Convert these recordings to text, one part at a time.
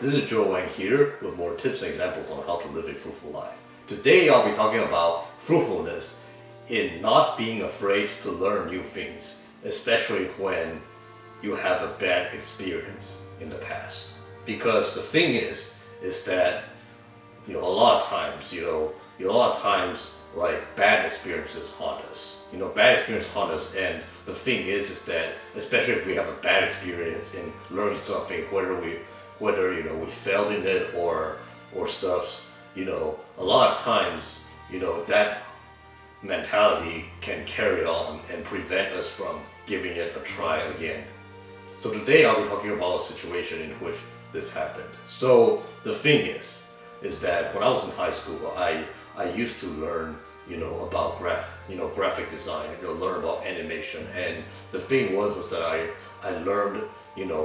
this is Joe Wang here with more tips and examples on how to live a fruitful life. Today I'll be talking about fruitfulness in not being afraid to learn new things, especially when you have a bad experience in the past. Because the thing is that a lot of times like bad experiences haunt us. Bad experiences haunt us, and the thing is that especially if we have a bad experience in learning something, whether we failed in it or stuff, a lot of times, that mentality can carry on and prevent us from giving it a try again. So today I'll be talking about a situation in which this happened. So the thing is that when I was in high school, I used to learn about graphic design, learn about animation, and the thing was that I learned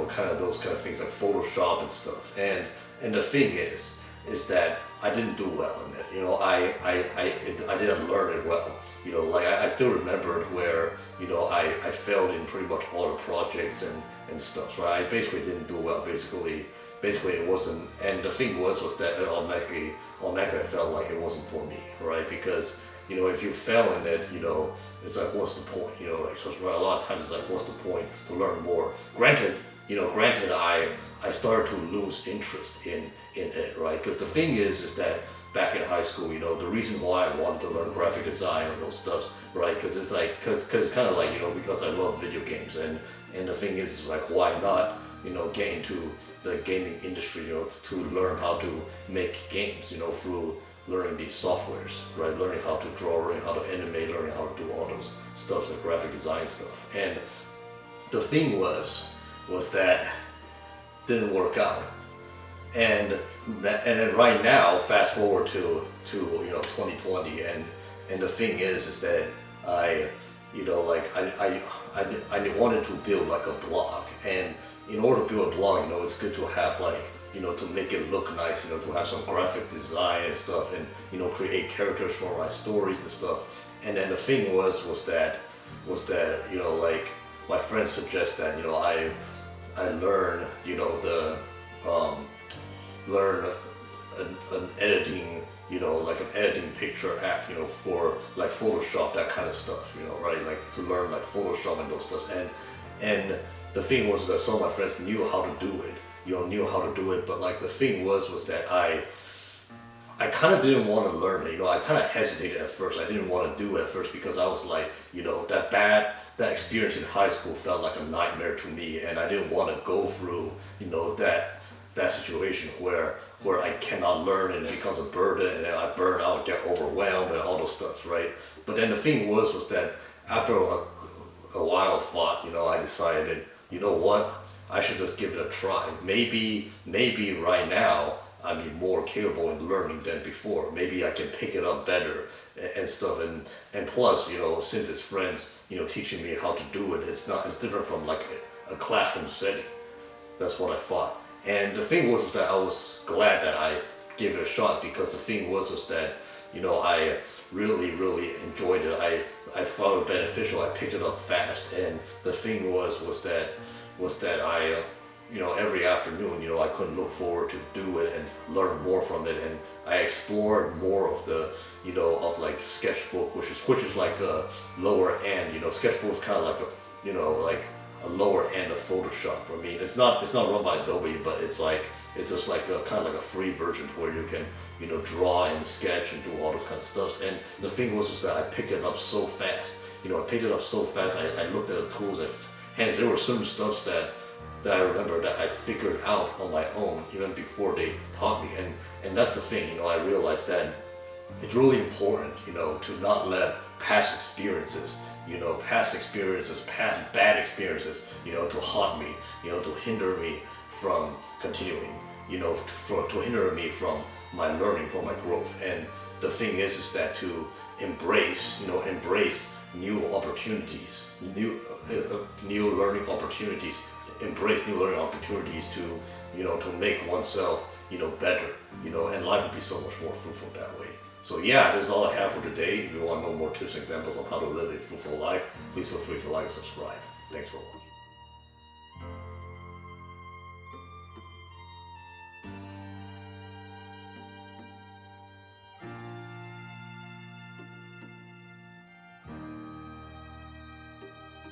kind of those kind of things like Photoshop and stuff, and the thing is that I didn't do well in it. I didn't learn it well. Like I still remembered where I failed in pretty much all the projects and stuff. Right, I basically didn't do well. Basically it wasn't, and the thing was that it automatically I felt like it wasn't for me, right? Because if you fail in it, it's like, what's the point? So a lot of times it's like, what's the point to learn more? Granted, I started to lose interest in it, right? Because the thing is that back in high school, the reason why I wanted to learn graphic design and those stuff, right? Because it's like, because kind of like, because I love video games, and the thing is like, why not, get into the gaming industry, to learn how to make games, through learning these softwares, right? Learning how to draw, learning how to animate, learning how to do all those stuff, like graphic design stuff. And the thing was that didn't work out. And then right now, fast forward to 2020, and the thing is that I wanted to build like a blog, and in order to build a blog, it's good to have like, to make it look nice, to have some graphic design and stuff, and create characters for my stories and stuff. And then the thing was that like my friends suggest that I learn learn an editing, like an editing picture app, for like Photoshop, that kind of stuff, right? Like to learn like Photoshop and those stuff. And the thing was that some of my friends knew how to do it, but like the thing was that I kind of didn't want to learn it. I kind of hesitated at first. I didn't want to do it at first because I was like, that experience in high school felt like a nightmare to me, and I didn't want to go through, that situation where I cannot learn and it becomes a burden, and then I burn out, get overwhelmed, and all those stuff, right? But then the thing was that after a while of thought, I decided, what? I should just give it a try. Maybe right now I'm more capable in learning than before. Maybe I can pick it up better and stuff. And plus, since it's friends, teaching me how to do it, it's different from like a classroom setting. That's what I thought. And the thing was that I was glad that I gave it a shot, because the thing was that I really enjoyed it. I found it beneficial. I picked it up fast, and the thing was that I every afternoon, I couldn't look forward to do it and learn more from it, and I explored more of the of like sketchbook, which is like a lower end. Sketchbook is kind of like a like a lower end of Photoshop. I mean, it's not run by Adobe, but it's just like a kind of like a free version where you can draw and sketch and do all those kind of stuff. And the thing was that I picked it up so fast. I looked at the tools, and there were certain stuff that I remember that I figured out on my own even before they taught me. And that's the thing. I realized that it's really important, to not let past experiences, past bad experiences, to haunt me, to hinder me from continuing, to hinder me from my learning, from my growth. And the thing is that to embrace new opportunities, new learning opportunities, embrace new learning opportunities to, to make oneself, better, and life would be so much more fruitful that way. So yeah, this is all I have for today. If you want to know more tips and examples on how to live a fruitful life, please feel free to like and subscribe. Thanks for watching.